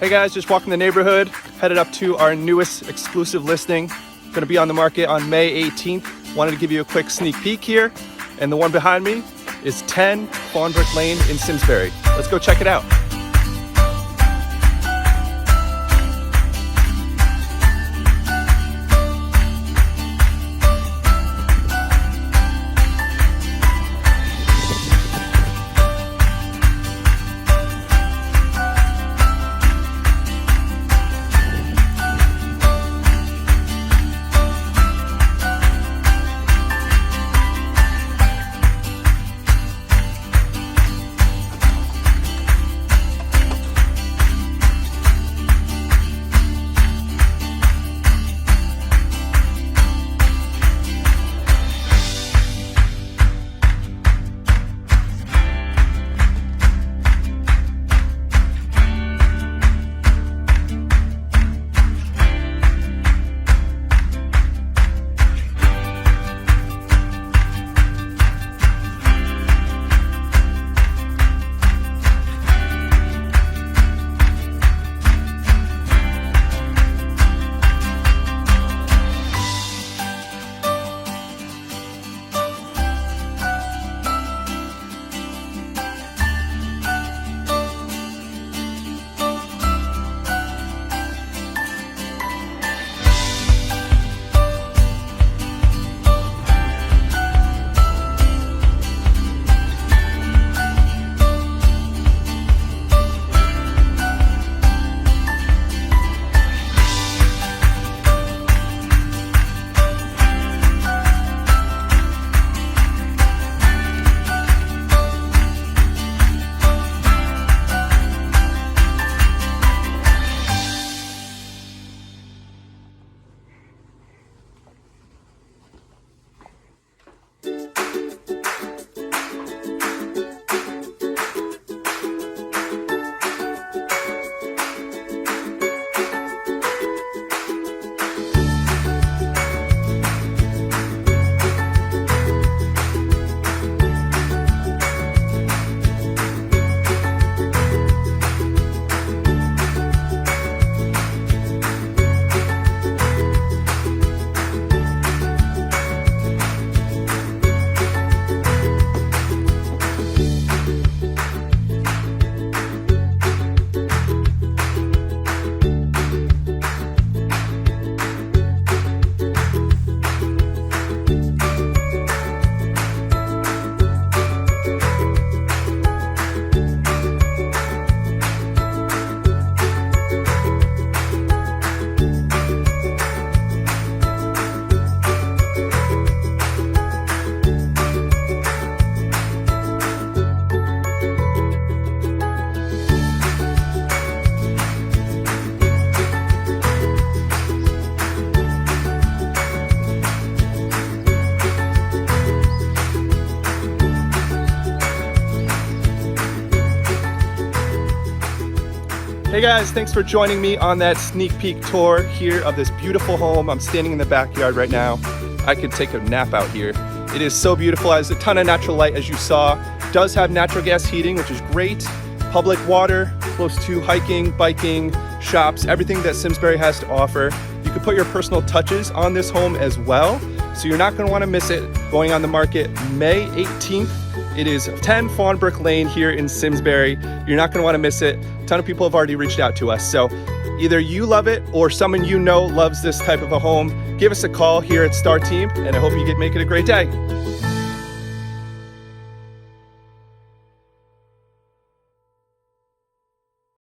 Hey guys, just walking the neighborhood, headed up to our newest exclusive listing. Going to be on the market on May 18th. Wanted to give you a quick sneak peek here. And the one behind me is 10 Fawnbrook Lane in Simsbury. Let's go check it out. Hey guys, thanks for joining me on that sneak peek tour here of this beautiful home. I'm standing in the backyard right now. I could take a nap out here. It is so beautiful. It has a ton of natural light, as you saw. It does have natural gas heating, which is great. Public water, close to hiking, biking, shops, everything that Simsbury has to offer. You can put your personal touches on this home as well, so you're not going to want to miss it. Going on the market May 18th. It is 10 Fawnbrook Lane here in Simsbury. You're not going to want to miss it. A ton of people have already reached out to us. So either you love it or someone you know loves this type of a home. Give us a call here at Starr Team, and I hope you make it a great day.